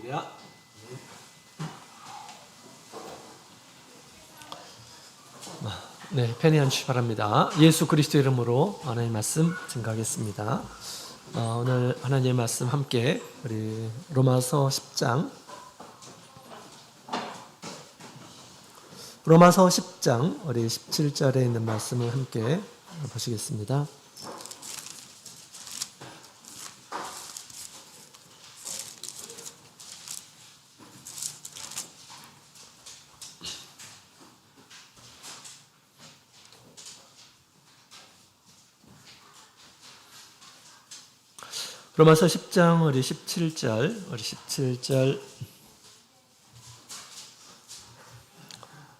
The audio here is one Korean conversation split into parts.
할렐루야. 네, 편히 앉으시기 바랍니다. 예수 그리스도 이름으로 하나님 말씀 증거하겠습니다. 오늘 하나님의 말씀 함께 우리 로마서 10장 우리 17절에 있는 말씀을 함께 보시겠습니다. 로마서 10장 우리 17절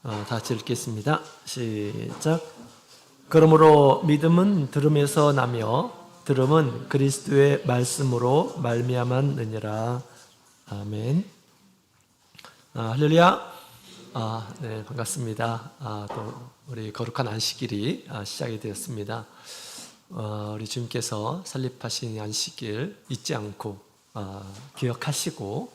다 같이 읽겠습니다. 시작. 그러므로 믿음은 들음에서 나며 들음은 그리스도의 말씀으로 말미암았느니라. 아멘. 할렐루야. 네, 반갑습니다. 또 우리 거룩한 안식일이 시작이 되었습니다. 우리 주님께서 설립하신 안식일 잊지 않고 기억하시고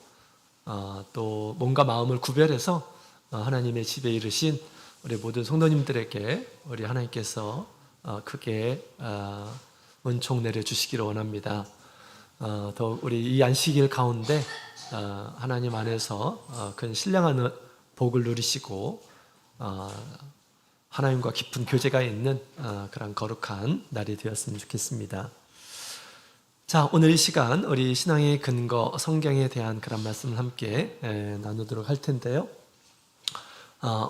또 몸과 마음을 구별해서 하나님의 집에 이르신 우리 모든 성도님들에게 우리 하나님께서 크게 은총 내려주시기를 원합니다. 더욱 우리 이 안식일 가운데 하나님 안에서 큰 신령한 복을 누리시고 하나님과 깊은 교제가 있는 그런 거룩한 날이 되었으면 좋겠습니다. 자, 오늘 이 시간 우리 신앙의 근거 성경에 대한 그런 말씀을 함께 나누도록 할 텐데요.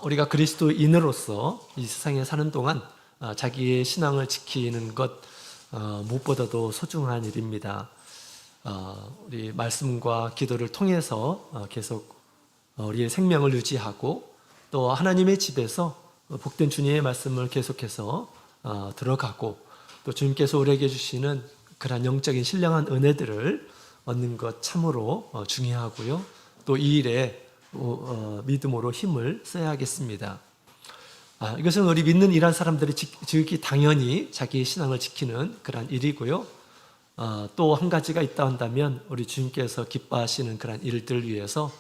우리가 그리스도인으로서 이 세상에 사는 동안 자기의 신앙을 지키는 것 무엇보다도 소중한 일입니다. 우리 말씀과 기도를 통해서 계속 우리의 생명을 유지하고 또 하나님의 집에서 복된 주님의 말씀을 계속해서 들어가고 또 주님께서 우리에게 주시는 그런 영적인 신령한 은혜들을 얻는 것 참으로 중요하고요. 또 이 일에 믿음으로 힘을 써야겠습니다. 이것은 우리 믿는 일한 사람들이 지극히 당연히 자기의 신앙을 지키는 그런 일이고요. 또 한 가지가 있다 한다면 우리 주님께서 기뻐하시는 그런 일들을 위해서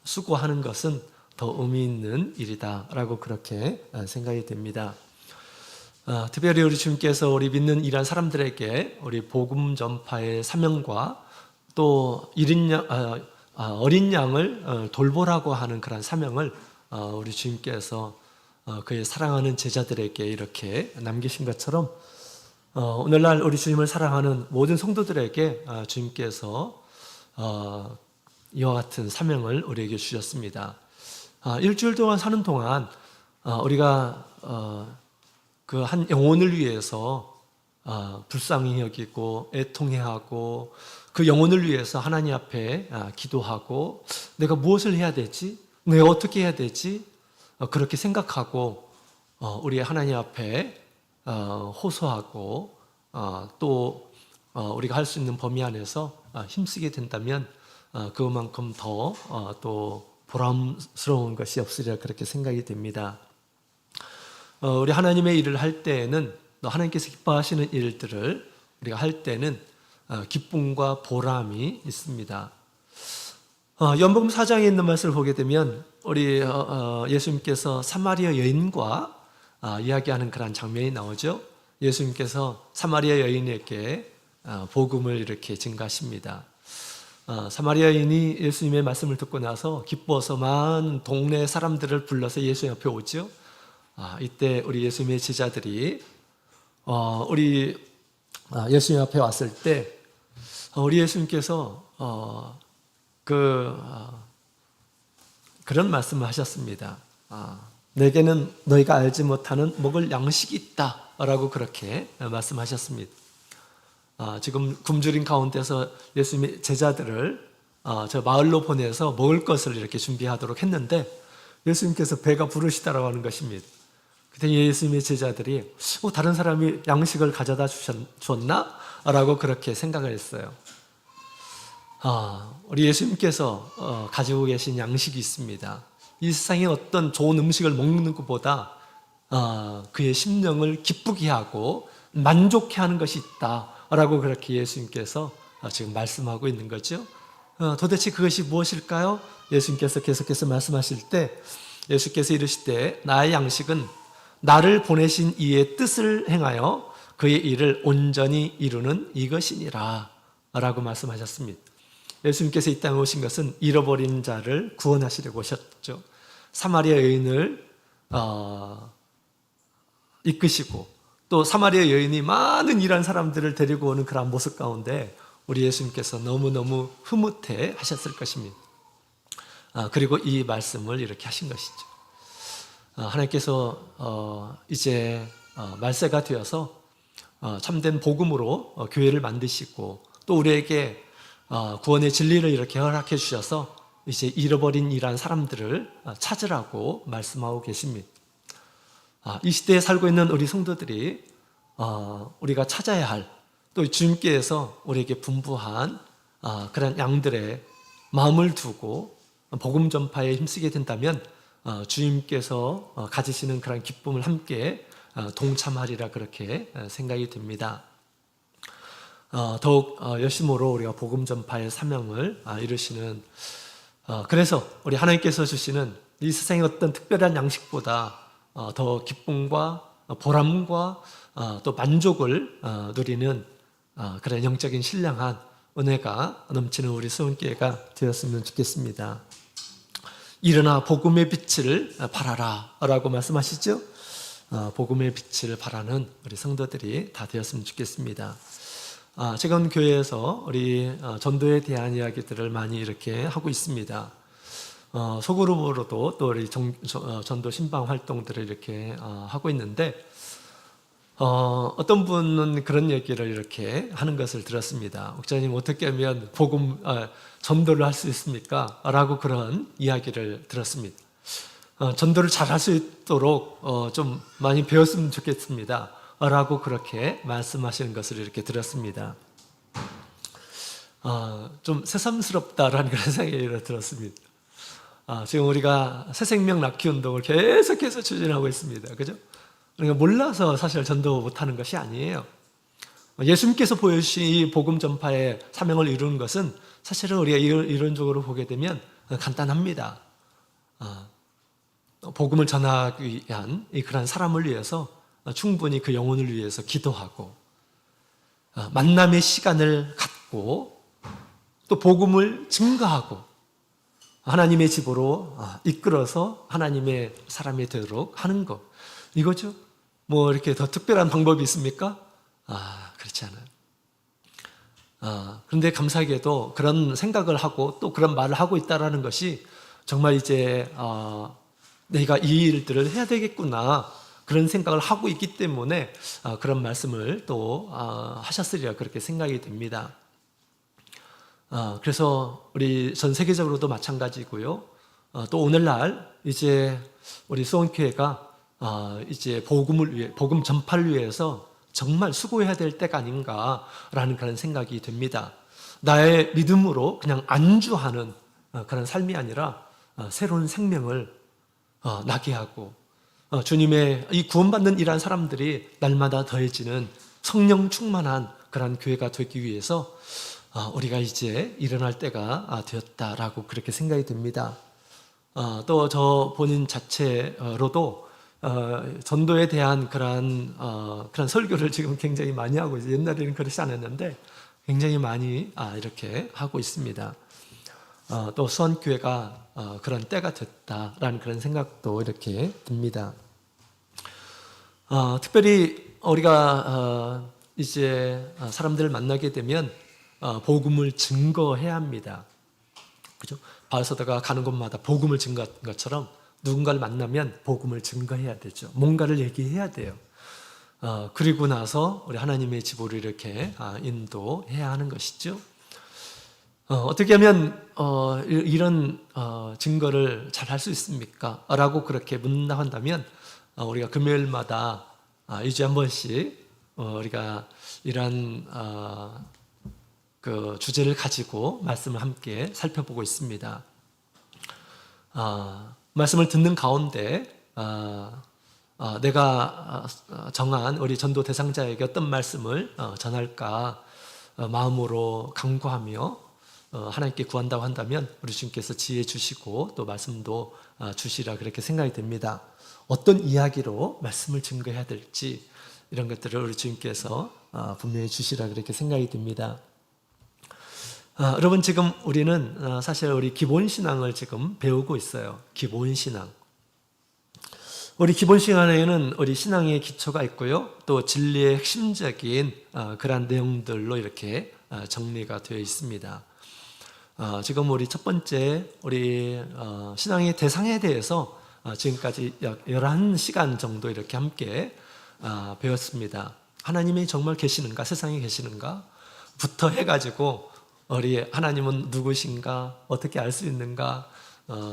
수고하는 것은 더 의미 있는 일이다라고 그렇게 생각이 됩니다. 특별히 우리 주님께서 우리 믿는 일한 사람들에게 우리 복음 전파의 사명과 또 어린 양을 돌보라고 하는 그런 사명을 우리 주님께서 그의 사랑하는 제자들에게 이렇게 남기신 것처럼 오늘날 우리 주님을 사랑하는 모든 성도들에게 주님께서 이와 같은 사명을 우리에게 주셨습니다. 일주일 동안 사는 동안 우리가 그 한 영혼을 위해서 불쌍히 여기고 애통해하고 그 영혼을 위해서 하나님 앞에 기도하고 내가 무엇을 해야 되지? 내가 어떻게 해야 되지? 그렇게 생각하고 우리 하나님 앞에 호소하고 또 우리가 할 수 있는 범위 안에서 힘쓰게 된다면 그만큼 더 또 보람스러운 것이 없으리라 그렇게 생각이 됩니다. 우리 하나님의 일을 할 때에는 또 하나님께서 기뻐하시는 일들을 우리가 할 때는 기쁨과 보람이 있습니다. 요한복음 4장에 있는 말씀을 보게 되면 우리 예수님께서 사마리아 여인과 이야기하는 그런 장면이 나오죠. 예수님께서 사마리아 여인에게 복음을 이렇게 증가하십니다. 사마리아 여인이 예수님의 말씀을 듣고 나서 기뻐서 많은 동네 사람들을 불러서 예수님 앞에 오죠. 이때 우리 예수님의 제자들이 우리 예수님 앞에 왔을 때 우리 예수님께서 그런 말씀을 하셨습니다. 내게는 너희가 알지 못하는 먹을 양식이 있다라고 그렇게 말씀하셨습니다. 지금 굶주린 가운데서 예수님의 제자들을 저 마을로 보내서 먹을 것을 이렇게 준비하도록 했는데 예수님께서 배가 부르시다라고 하는 것입니다. 그때 예수님의 제자들이 다른 사람이 양식을 가져다 주셨나? 라고 그렇게 생각을 했어요. 우리 예수님께서 가지고 계신 양식이 있습니다. 이 세상에 어떤 좋은 음식을 먹는 것보다 그의 심령을 기쁘게 하고 만족해 하는 것이 있다라고 그렇게 예수님께서 지금 말씀하고 있는 거죠. 도대체 그것이 무엇일까요? 예수님께서 계속해서 말씀하실 때 예수께서 이르시되 나의 양식은 나를 보내신 이의 뜻을 행하여 그의 일을 온전히 이루는 이것이니라 라고 말씀하셨습니다. 예수님께서 이 땅에 오신 것은 잃어버린 자를 구원하시려고 오셨죠. 사마리아 여인을 이끄시고 또 사마리아 여인이 많은 일한 사람들을 데리고 오는 그런 모습 가운데 우리 예수님께서 너무너무 흐뭇해 하셨을 것입니다. 그리고 이 말씀을 이렇게 하신 것이죠. 하나님께서 이제 말세가 되어서 참된 복음으로 교회를 만드시고 또 우리에게 구원의 진리를 이렇게 허락해 주셔서 이제 잃어버린 이란 사람들을 찾으라고 말씀하고 계십니다. 이 시대에 살고 있는 우리 성도들이 우리가 찾아야 할 또 주님께서 우리에게 분부한 그런 양들의 마음을 두고 복음 전파에 힘쓰게 된다면 주님께서 가지시는 그런 기쁨을 함께 동참하리라 그렇게 생각이 됩니다. 더욱 열심으로 우리가 복음 전파의 사명을 이루시는 그래서 우리 하나님께서 주시는 이 세상의 어떤 특별한 양식보다 더 기쁨과 보람과 또 만족을 누리는 그런 영적인 신령한 은혜가 넘치는 우리 수원교회가 되었으면 좋겠습니다. 일어나 복음의 빛을 발하라 라고 말씀하시죠. 복음의 빛을 발하는 우리 성도들이 다 되었으면 좋겠습니다. 최근 교회에서 우리 전도에 대한 이야기들을 많이 이렇게 하고 있습니다. 소그룹으로도 또 우리 전도 신방 활동들을 이렇게 하고 있는데 어떤 분은 그런 얘기를 이렇게 하는 것을 들었습니다. 목사님 어떻게 하면 복음 전도를 할 수 있습니까? 라고 그런 이야기를 들었습니다. 전도를 잘 할 수 있도록 좀 많이 배웠으면 좋겠습니다. 라고 그렇게 말씀하시는 것을 이렇게 들었습니다. 좀 새삼스럽다라는 그런 생각이 들었습니다. 지금 우리가 새생명 낳기 운동을 계속해서 추진하고 있습니다. 그죠? 그러니까 몰라서 사실 전도 못하는 것이 아니에요. 예수님께서 보여주신 이 복음 전파의 사명을 이루는 것은 사실은 우리가 이론적으로 보게 되면 간단합니다. 복음을 전하기 위한 그런 사람을 위해서 충분히 그 영혼을 위해서 기도하고 만남의 시간을 갖고 또 복음을 증거하고 하나님의 집으로 이끌어서 하나님의 사람이 되도록 하는 것 이거죠. 뭐 이렇게 더 특별한 방법이 있습니까? 그렇지 않아요. 그런데 감사하게도 그런 생각을 하고 또 그런 말을 하고 있다는 것이 정말 이제 내가 이 일들을 해야 되겠구나 그런 생각을 하고 있기 때문에 그런 말씀을 또 하셨으리라 그렇게 생각이 됩니다. 그래서 우리 전 세계적으로도 마찬가지고요. 또 오늘날 이제 우리 수원교회가 이제 복음을 위해 복음 전파를 위해서 정말 수고해야 될 때가 아닌가라는 그런 생각이 됩니다. 나의 믿음으로 그냥 안주하는 그런 삶이 아니라 새로운 생명을 나게 하고 주님의 이 구원받는 이러한 사람들이 날마다 더해지는 성령 충만한 그런 교회가 되기 위해서 우리가 이제 일어날 때가 되었다라고 그렇게 생각이 됩니다. 또 저 본인 자체로도 전도에 대한 그런 설교를 지금 굉장히 많이 하고 있어요. 옛날에는 그렇지 않았는데 굉장히 많이 이렇게 하고 있습니다. 또 수원교회가 그런 때가 됐다라는 그런 생각도 이렇게 듭니다. 특별히 우리가 이제 사람들을 만나게 되면 복음을 증거해야 합니다. 그죠? 바울사도가 가는 곳마다 복음을 증거한 것처럼 누군가를 만나면 복음을 증거해야 되죠. 뭔가를 얘기해야 돼요. 그리고 나서 우리 하나님의 집으로 이렇게 인도해야 하는 것이죠. 어떻게 하면 이런 증거를 잘 할 수 있습니까? 라고 그렇게 묻는다 한다면 우리가 금요일마다 2주에 한 번씩 우리가 이런 그 주제를 가지고 말씀을 함께 살펴보고 있습니다. 말씀을 듣는 가운데 내가 정한 우리 전도 대상자에게 어떤 말씀을 전할까 마음으로 간구하며 하나님께 구한다고 한다면 우리 주님께서 지혜 주시고 또 말씀도 주시라 그렇게 생각이 됩니다. 어떤 이야기로 말씀을 증거해야 될지 이런 것들을 우리 주님께서 분명히 주시라 그렇게 생각이 듭니다. 여러분 지금 우리는 사실 우리 기본신앙을 지금 배우고 있어요. 기본신앙. 우리 기본신앙에는 우리 신앙의 기초가 있고요. 또 진리의 핵심적인 그런 내용들로 이렇게 정리가 되어 있습니다. 지금 우리 첫 번째 우리 신앙의 대상에 대해서 지금까지 약 11시간 정도 이렇게 함께 배웠습니다. 하나님이 정말 계시는가, 세상에 계시는가 부터 해가지고 우리 하나님은 누구신가, 어떻게 알 수 있는가,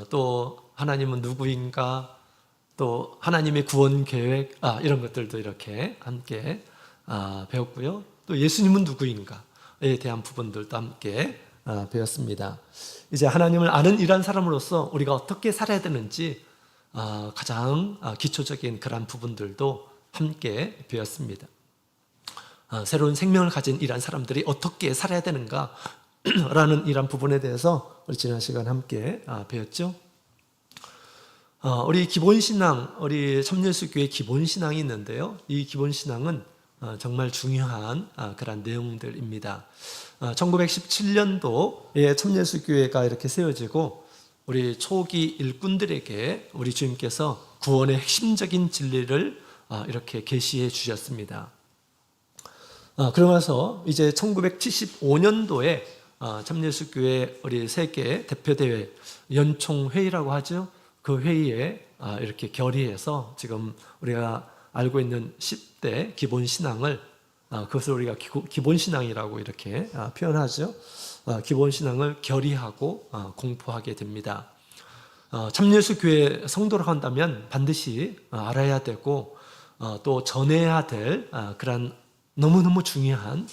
또 하나님은 누구인가, 또 하나님의 구원 계획 이런 것들도 이렇게 함께 배웠고요. 또 예수님은 누구인가에 대한 부분들도 함께 배웠습니다. 이제 하나님을 아는 이러한 사람으로서 우리가 어떻게 살아야 되는지 가장 기초적인 그런 부분들도 함께 배웠습니다. 새로운 생명을 가진 이러한 사람들이 어떻게 살아야 되는가 라는 이러한 부분에 대해서 우리 지난 시간 함께 배웠죠. 우리 기본신앙, 우리 참예수교회 기본신앙이 있는데요. 이 기본신앙은 정말 중요한 그런 내용들입니다. 1917년도에 참예수교회가 이렇게 세워지고 우리 초기 일꾼들에게 우리 주님께서 구원의 핵심적인 진리를 이렇게 계시해 주셨습니다. 그러면서 이제 1975년도에 참예수교회 우리 세계 대표대회 연총회의라고 하죠. 그 회의에 이렇게 결의해서 지금 우리가 알고 있는 10대 기본신앙을 그것을 우리가 기본신앙이라고 이렇게 표현하죠. 기본신앙을 결의하고 공포하게 됩니다. 참예수교회 성도라고 한다면 반드시 알아야 되고 또 전해야 될 그런 너무너무 중요한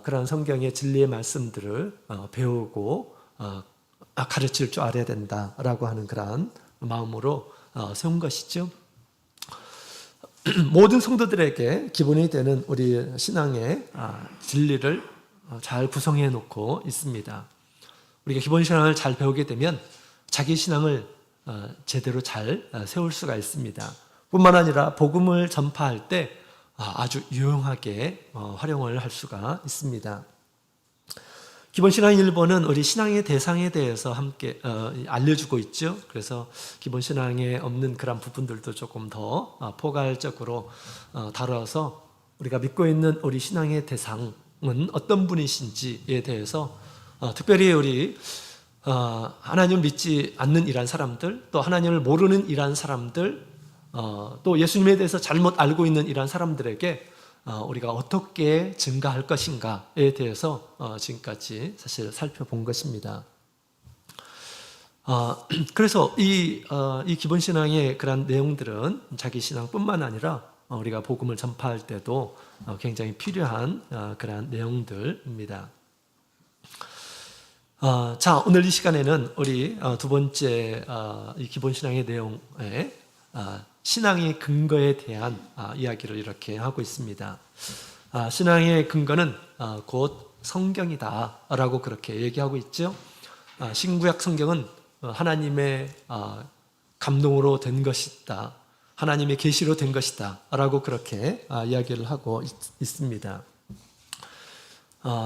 그런 성경의 진리의 말씀들을 배우고 가르칠 줄 알아야 된다라고 하는 그런 마음으로 세운 것이죠. 모든 성도들에게 기본이 되는 우리 신앙의 진리를 잘 구성해 놓고 있습니다. 우리가 기본 신앙을 잘 배우게 되면 자기 신앙을 제대로 잘 세울 수가 있습니다. 뿐만 아니라 복음을 전파할 때 아주 유용하게 활용을 할 수가 있습니다. 기본 신앙 1번은 우리 신앙의 대상에 대해서 함께 알려주고 있죠. 그래서 기본 신앙에 없는 그런 부분들도 조금 더 포괄적으로 다뤄서 우리가 믿고 있는 우리 신앙의 대상은 어떤 분이신지에 대해서 특별히 우리 하나님을 믿지 않는 이러한 사람들, 또 하나님을 모르는 이러한 사람들, 또 예수님에 대해서 잘못 알고 있는 이러한 사람들에게 우리가 어떻게 증가할 것인가에 대해서 지금까지 사실 살펴본 것입니다. 그래서 이 기본신앙의 그런 내용들은 자기 신앙뿐만 아니라 우리가 복음을 전파할 때도 굉장히 필요한 그런 내용들입니다. 자, 오늘 이 시간에는 우리 두 번째 이 기본신앙의 내용에 신앙의 근거에 대한 이야기를 이렇게 하고 있습니다. 신앙의 근거는 곧 성경이다 라고 그렇게 얘기하고 있죠. 신구약 성경은 하나님의 감동으로 된 것이다, 하나님의 계시로 된 것이다 라고 그렇게 이야기를 하고 있습니다.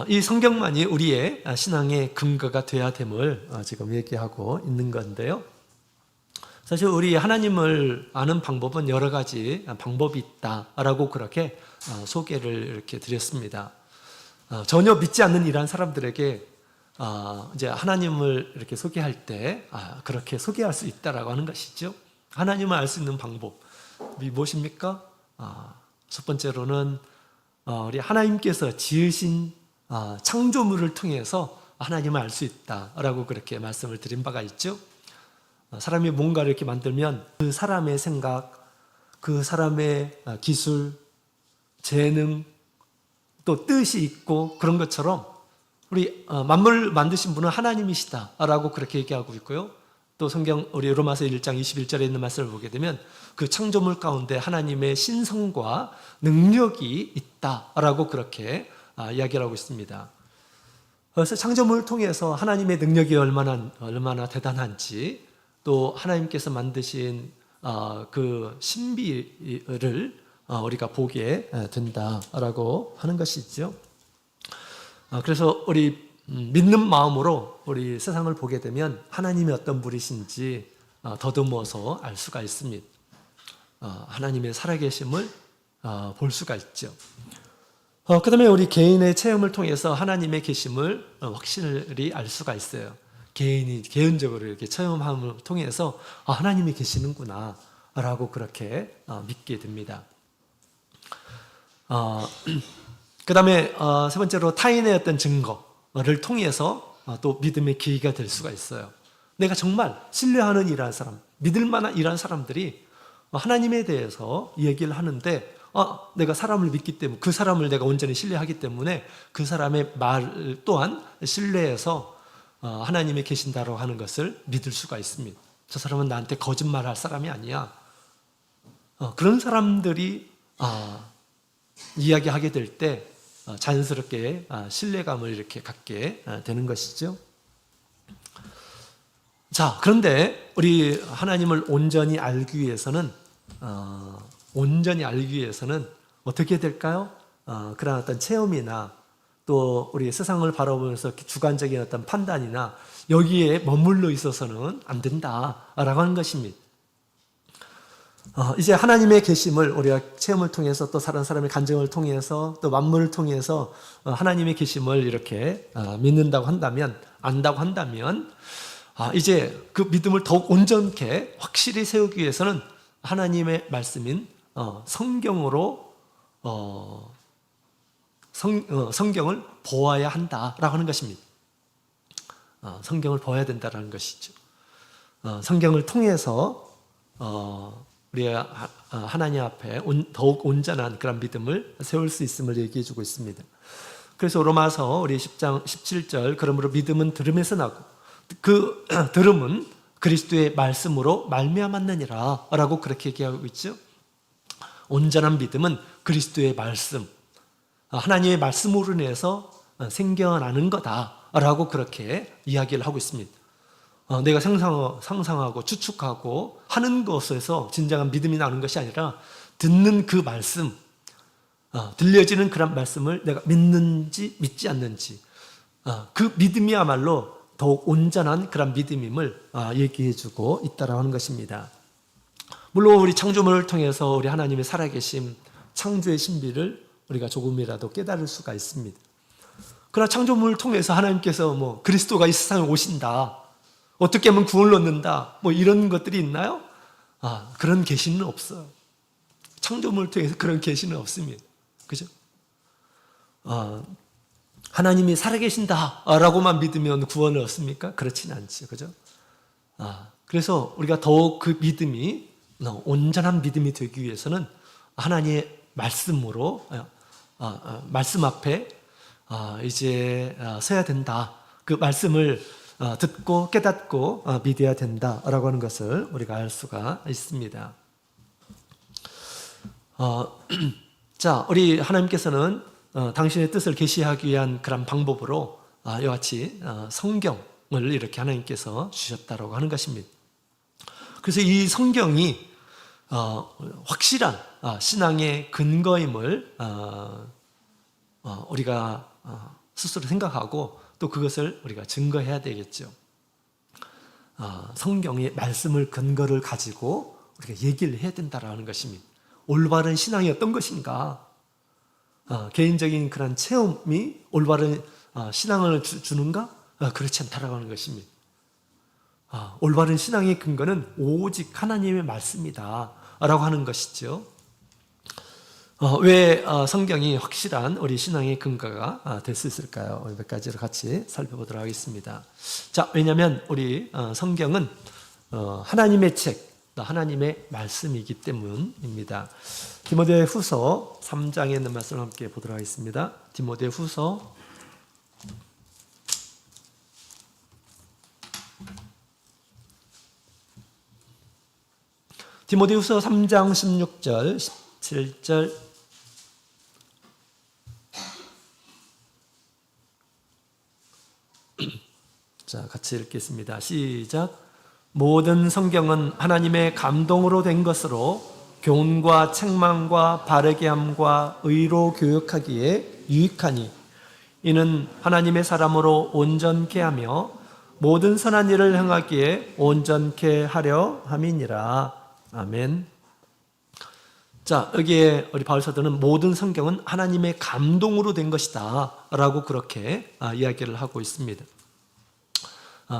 이 성경만이 우리의 신앙의 근거가 되어야 됨을 지금 얘기하고 있는 건데요. 사실 우리 하나님을 아는 방법은 여러 가지 방법이 있다라고 그렇게 소개를 이렇게 드렸습니다. 전혀 믿지 않는 이러한 사람들에게 이제 하나님을 이렇게 소개할 때 그렇게 소개할 수 있다라고 하는 것이죠. 하나님을 알 수 있는 방법이 무엇입니까? 첫 번째로는 우리 하나님께서 지으신 창조물을 통해서 하나님을 알 수 있다라고 그렇게 말씀을 드린 바가 있죠. 사람이 뭔가를 이렇게 만들면 그 사람의 생각, 그 사람의 기술, 재능, 또 뜻이 있고 그런 것처럼 우리 만물을 만드신 분은 하나님이시다라고 그렇게 얘기하고 있고요. 또 성경 우리 로마서 1장 21절에 있는 말씀을 보게 되면 그 창조물 가운데 하나님의 신성과 능력이 있다라고 그렇게 이야기를 하고 있습니다. 그래서 창조물을 통해서 하나님의 능력이 얼마나 대단한지, 또 하나님께서 만드신 그 신비를 우리가 보게 된다라고 하는 것이죠. 그래서 우리 믿는 마음으로 우리 세상을 보게 되면 하나님이 어떤 분이신지 더듬어서 알 수가 있습니다. 하나님의 살아계심을 볼 수가 있죠. 그 다음에 우리 개인의 체험을 통해서 하나님의 계심을 확실히 알 수가 있어요. 개인적으로 이렇게 체험함을 통해서 하나님이 계시는구나 라고 그렇게 믿게 됩니다. 그 다음에 세 번째로 타인의 어떤 증거를 통해서 또 믿음의 기회가 될 수가 있어요. 내가 정말 신뢰하는 이러한 사람, 믿을 만한 이러한 사람들이 하나님에 대해서 얘기를 하는데 내가 사람을 믿기 때문에, 그 사람을 내가 온전히 신뢰하기 때문에 그 사람의 말 또한 신뢰해서 하나님이 계신다고 하는 것을 믿을 수가 있습니다. 저 사람은 나한테 거짓말할 사람이 아니야. 그런 사람들이 이야기하게 될 때 자연스럽게 신뢰감을 이렇게 갖게 되는 것이죠. 자, 그런데 우리 하나님을 온전히 알기 위해서는 어떻게 될까요? 그런 어떤 체험이나 또 우리 세상을 바라보면서 주관적인 어떤 판단이나 여기에 머물러 있어서는 안 된다라고 하는 것입니다. 이제 하나님의 계심을 우리가 체험을 통해서 또 다른 사람의 간증을 통해서 또 만물을 통해서 하나님의 계심을 이렇게 믿는다고 한다면, 안다고 한다면 이제 그 믿음을 더욱 온전케 확실히 세우기 위해서는 하나님의 말씀인 성경으로 성경을 보아야 한다라고 하는 것입니다. 성경을 보아야 된다라는 것이죠. 성경을 통해서 우리가 하나님 앞에 더욱 온전한 그런 믿음을 세울 수 있음을 얘기해 주고 있습니다. 그래서 로마서 우리 10장 17절, 그러므로 믿음은 들음에서 나고 그 들음은 그리스도의 말씀으로 말미암았느니라 라고 그렇게 얘기하고 있죠. 온전한 믿음은 그리스도의 말씀, 하나님의 말씀으로 인해서 생겨나는 거다라고 그렇게 이야기를 하고 있습니다. 내가 상상하고 추측하고 하는 것에서 진정한 믿음이 나는 것이 아니라 듣는 그 말씀, 들려지는 그런 말씀을 내가 믿는지 믿지 않는지, 그 믿음이야말로 더욱 온전한 그런 믿음임을 얘기해 주고 있다라고 하는 것입니다. 물론 우리 창조물을 통해서 우리 하나님의 살아계심, 창조의 신비를 우리가 조금이라도 깨달을 수가 있습니다. 그러나 창조물을 통해서 하나님께서 그리스도가 이 세상에 오신다, 어떻게 하면 구원을 얻는다, 이런 것들이 있나요? 그런 계시는 없어요. 창조물을 통해서 그런 계시는 없습니다. 그죠? 하나님이 살아계신다라고만 믿으면 구원을 얻습니까? 그렇지는 않죠. 그죠? 그래서 우리가 더욱 그 믿음이 온전한 믿음이 되기 위해서는 하나님의 말씀으로 말씀 앞에 이제 서야 된다. 그 말씀을 듣고 깨닫고 믿어야 된다라고 하는 것을 우리가 알 수가 있습니다. 자, 우리 하나님께서는 당신의 뜻을 계시하기 위한 그런 방법으로 이와 같이 성경을 이렇게 하나님께서 주셨다라고 하는 것입니다. 그래서 이 성경이 확실한 신앙의 근거임을 우리가 스스로 생각하고 또 그것을 우리가 증거해야 되겠죠. 성경의 말씀을 근거를 가지고 우리가 얘기를 해야 된다라는 것입니다. 올바른 신앙이 어떤 것인가? 개인적인 그런 체험이 올바른 신앙을 주는가? 그렇지 않다라고 하는 것입니다. 올바른 신앙의 근거는 오직 하나님의 말씀이다 라고 하는 것이죠. 왜 성경이 확실한 우리 신앙의 근거가 될 수 있을까요? 몇 가지를 같이 살펴보도록 하겠습니다. 자, 왜냐하면 우리 성경은 하나님의 책, 하나님의 말씀이기 때문입니다. 디모데후서 3장에 있는 말씀을 함께 보도록 하겠습니다. 디모데후서 3장 16절, 17절, 자, 같이 읽겠습니다. 시작. 모든 성경은 하나님의 감동으로 된 것으로 교훈과 책망과 바르게 함과 의로 교육하기에 유익하니 이는 하나님의 사람으로 온전케 하며 모든 선한 일을 행하기에 온전케 하려 함이니라. 아멘. 자, 여기에 우리 바울 사도는 모든 성경은 하나님의 감동으로 된 것이다 라고 그렇게 이야기를 하고 있습니다.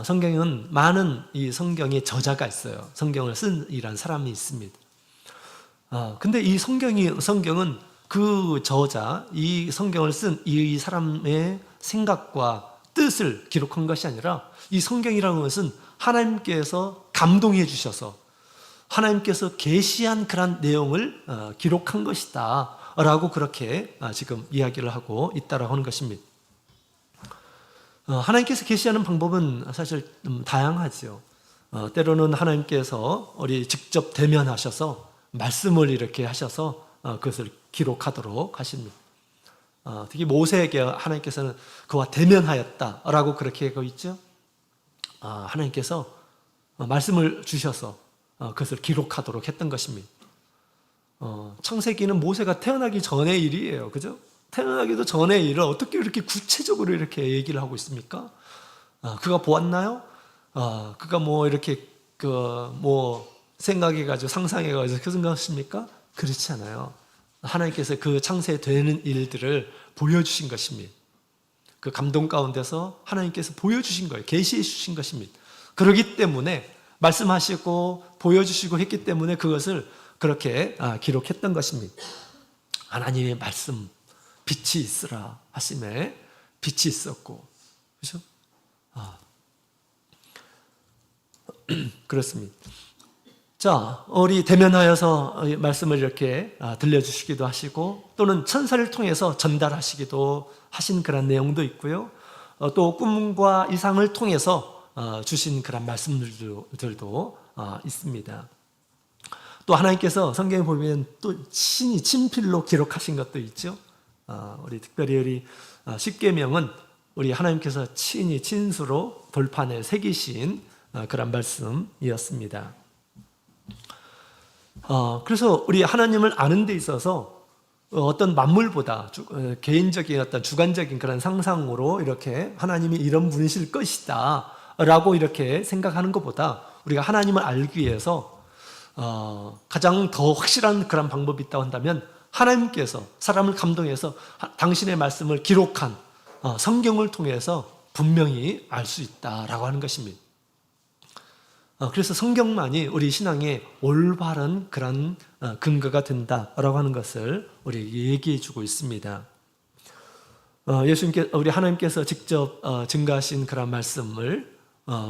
성경은 많은 이 성경의 저자가 있어요. 성경을 쓴 이란 사람이 있습니다. 근데 이 성경은 그 저자, 이 성경을 쓴 이 사람의 생각과 뜻을 기록한 것이 아니라 이 성경이라는 것은 하나님께서 감동해 주셔서 하나님께서 계시한 그런 내용을 기록한 것이다 라고 그렇게 지금 이야기를 하고 있다라고 하는 것입니다. 하나님께서 계시하는 방법은 사실 다양하죠. 때로는 하나님께서 우리 직접 대면하셔서 말씀을 이렇게 하셔서 그것을 기록하도록 하십니다. 특히 모세에게 하나님께서는 그와 대면하였다라고 그렇게 하고 있죠. 하나님께서 말씀을 주셔서 그것을 기록하도록 했던 것입니다. 창세기는 모세가 태어나기 전의 일이에요. 그죠? 태어나기도 전의 일을 어떻게 이렇게 구체적으로 이렇게 얘기를 하고 있습니까? 그가 보았나요? 그가 뭐 이렇게 생각해가지고 상상해가지고 그 생각하십니까? 그렇지 않아요. 하나님께서 그 창세되는 일들을 보여주신 것입니다. 그 감동 가운데서 하나님께서 보여주신 거예요. 계시해 주신 것입니다. 그렇기 때문에 말씀하시고 보여주시고 했기 때문에 그것을 그렇게 기록했던 것입니다. 하나님의 말씀, 빛이 있으라 하심에 빛이 있었고, 그렇죠? 그렇습니다. 자, 우리 대면하여서 말씀을 이렇게 들려주시기도 하시고 또는 천사를 통해서 전달하시기도 하신 그런 내용도 있고요. 또 꿈과 이상을 통해서 주신 그런 말씀들도 있습니다. 또 하나님께서 성경에 보면 또 친히 친필로 기록하신 것도 있죠. 우리 특별히 우리 십계명은 우리 하나님께서 친히 친수로 돌판에 새기신 그런 말씀이었습니다. 그래서 우리 하나님을 아는 데 있어서 어떤 만물보다 개인적인 어떤 주관적인 그런 상상으로 이렇게 하나님이 이런 분이실 것이다 라고 이렇게 생각하는 것보다 우리가 하나님을 알기 위해서 가장 더 확실한 그런 방법이 있다고 한다면 하나님께서 사람을 감동해서 당신의 말씀을 기록한 성경을 통해서 분명히 알 수 있다라고 하는 것입니다. 그래서 성경만이 우리 신앙의 올바른 그런 근거가 된다라고 하는 것을 우리에게 얘기해 주고 있습니다. 우리 하나님께서 직접 증가하신 그런 말씀을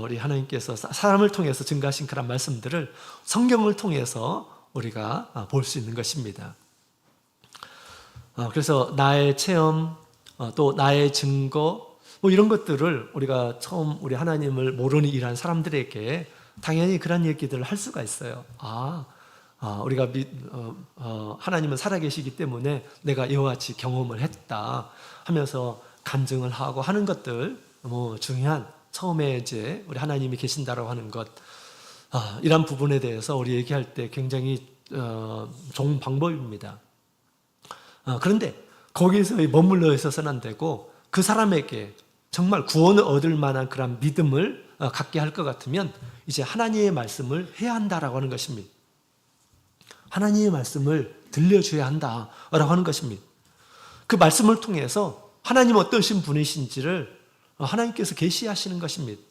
우리 하나님께서 사람을 통해서 증가하신 그런 말씀들을 성경을 통해서 우리가 볼 수 있는 것입니다. 그래서 나의 체험, 또 나의 증거, 뭐 이런 것들을 우리가 처음 우리 하나님을 모르는 이러한 사람들에게 당연히 그런 얘기들을 할 수가 있어요. 우리가 하나님은 살아계시기 때문에 내가 이와 같이 경험을 했다 하면서 간증을 하고 하는 것들, 뭐 중요한 처음에 이제 우리 하나님이 계신다라고 하는 것, 이런 부분에 대해서 우리 얘기할 때 굉장히 좋은 방법입니다. 그런데 거기에서 머물러 있어서는 안 되고 그 사람에게 정말 구원을 얻을 만한 그런 믿음을 갖게 할 것 같으면 이제 하나님의 말씀을 해야 한다라고 하는 것입니다. 하나님의 말씀을 들려줘야 한다라고 하는 것입니다. 그 말씀을 통해서 하나님 어떠신 분이신지를 하나님께서 계시하시는 것입니다.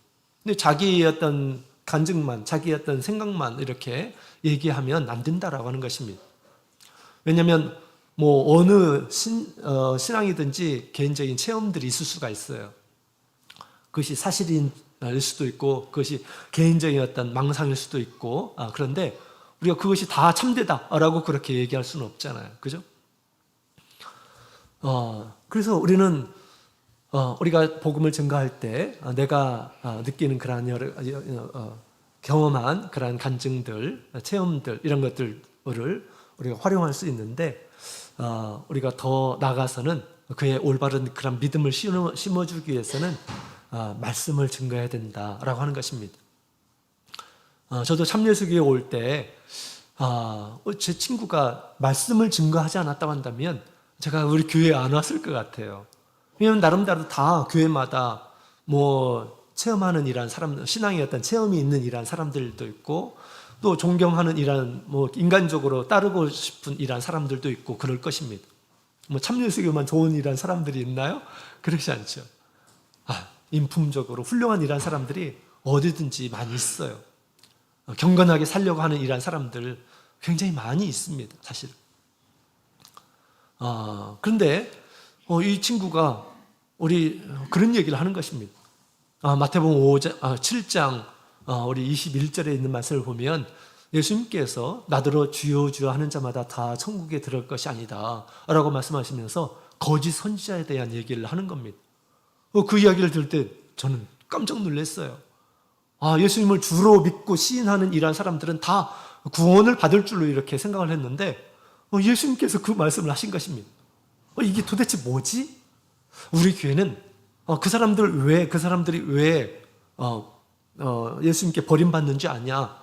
근데 자기의 어떤 간증만, 자기의 어떤 생각만 이렇게 얘기하면 안 된다라고 하는 것입니다. 왜냐하면 뭐 어느 신앙이든지 개인적인 체험들이 있을 수가 있어요. 그것이 사실일 수도 있고 그것이 개인적인 어떤 망상일 수도 있고 그런데 우리가 그것이 다 참되다라고 그렇게 얘기할 수는 없잖아요. 그죠? 그래서 우리는 우리가 복음을 증거할 때 내가 느끼는 그러한 여러 경험한 그러한 간증들, 체험들 이런 것들을 우리가 활용할 수 있는데 우리가 더 나아가서는 그의 올바른 그런 믿음을 심어주기 위해서는 말씀을 증거해야 된다라고 하는 것입니다. 저도 참예수교에 올 때 제 친구가 말씀을 증거하지 않았다고 한다면 제가 우리 교회에 안 왔을 것 같아요. 왜냐하면 나름대로 다 교회마다 뭐 체험하는 이런 사람들, 신앙의 어떤 체험이 있는 이런 사람들도 있고 또 존경하는 이런 뭐 인간적으로 따르고 싶은 이런 사람들도 있고 그럴 것입니다. 뭐 참예수교만 좋은 이런 사람들이 있나요? 그렇지 않죠. 인품적으로 훌륭한 이런 사람들이 어디든지 많이 있어요. 경건하게 살려고 하는 이런 사람들 굉장히 많이 있습니다, 사실. 그런데 이 친구가 우리 그런 얘기를 하는 것입니다. 마태복음 7장 우리 21절에 있는 말씀을 보면 예수님께서 나더러 주여 주여 하는 자마다 다 천국에 들어갈 것이 아니다 라고 말씀하시면서 거짓 선지자에 대한 얘기를 하는 겁니다. 그 이야기를 들을 때 저는 깜짝 놀랐어요. 예수님을 주로 믿고 시인하는 이러한 사람들은 다 구원을 받을 줄로 이렇게 생각을 했는데 예수님께서 그 말씀을 하신 것입니다. 이게 도대체 뭐지? 우리 교회는 그 사람들이 왜 예수님께 버림받는지 아냐?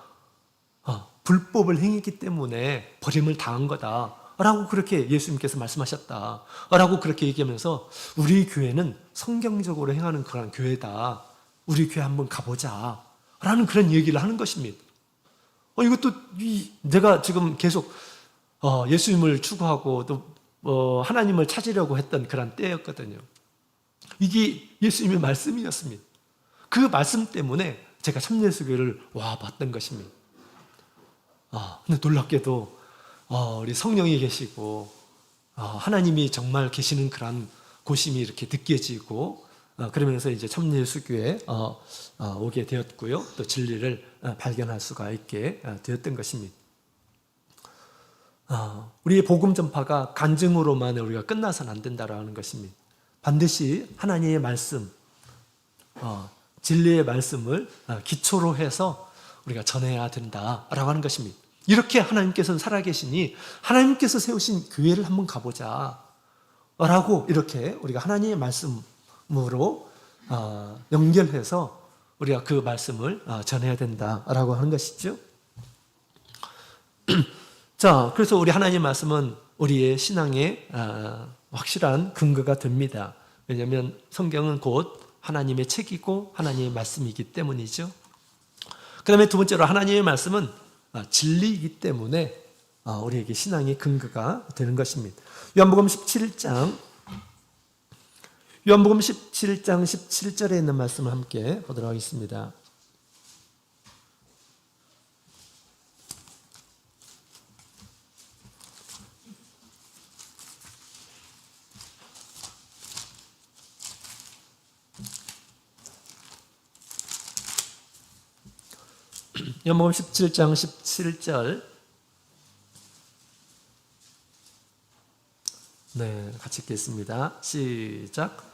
불법을 행했기 때문에 버림을 당한 거다 라고 그렇게 예수님께서 말씀하셨다 라고 그렇게 얘기하면서 우리 교회는 성경적으로 행하는 그런 교회다, 우리 교회 한번 가보자 라는 그런 얘기를 하는 것입니다. 이것도 내가 지금 계속 예수님을 추구하고 또 하나님을 찾으려고 했던 그런 때였거든요. 이게 예수님의 말씀이었습니다. 그 말씀 때문에 제가 참예수교를 와봤던 것입니다. 근데 놀랍게도 우리 성령이 계시고 하나님이 정말 계시는 그런 고심이 이렇게 느껴지고 그러면서 이제 참예수교에 오게 되었고요. 또 진리를 발견할 수가 있게 되었던 것입니다. 우리의 복음 전파가 간증으로만 우리가 끝나서는 안 된다라는 것입니다. 반드시 하나님의 말씀, 진리의 말씀을 기초로 해서 우리가 전해야 된다라고 하는 것입니다. 이렇게 하나님께서는 살아계시니 하나님께서 세우신 교회를 한번 가보자 라고 이렇게 우리가 하나님의 말씀으로 연결해서 우리가 그 말씀을 전해야 된다라고 하는 것이죠. 자, 그래서 우리 하나님의 말씀은 우리의 신앙의 확실한 근거가 됩니다. 왜냐하면 성경은 곧 하나님의 책이고 하나님의 말씀이기 때문이죠. 그 다음에 두 번째로 하나님의 말씀은 진리이기 때문에 우리에게 신앙의 근거가 되는 것입니다. 요한복음 17장 17절에 있는 말씀을 함께 보도록 하겠습니다. 요한복음 17장 17절 같이 읽겠습니다. 시작.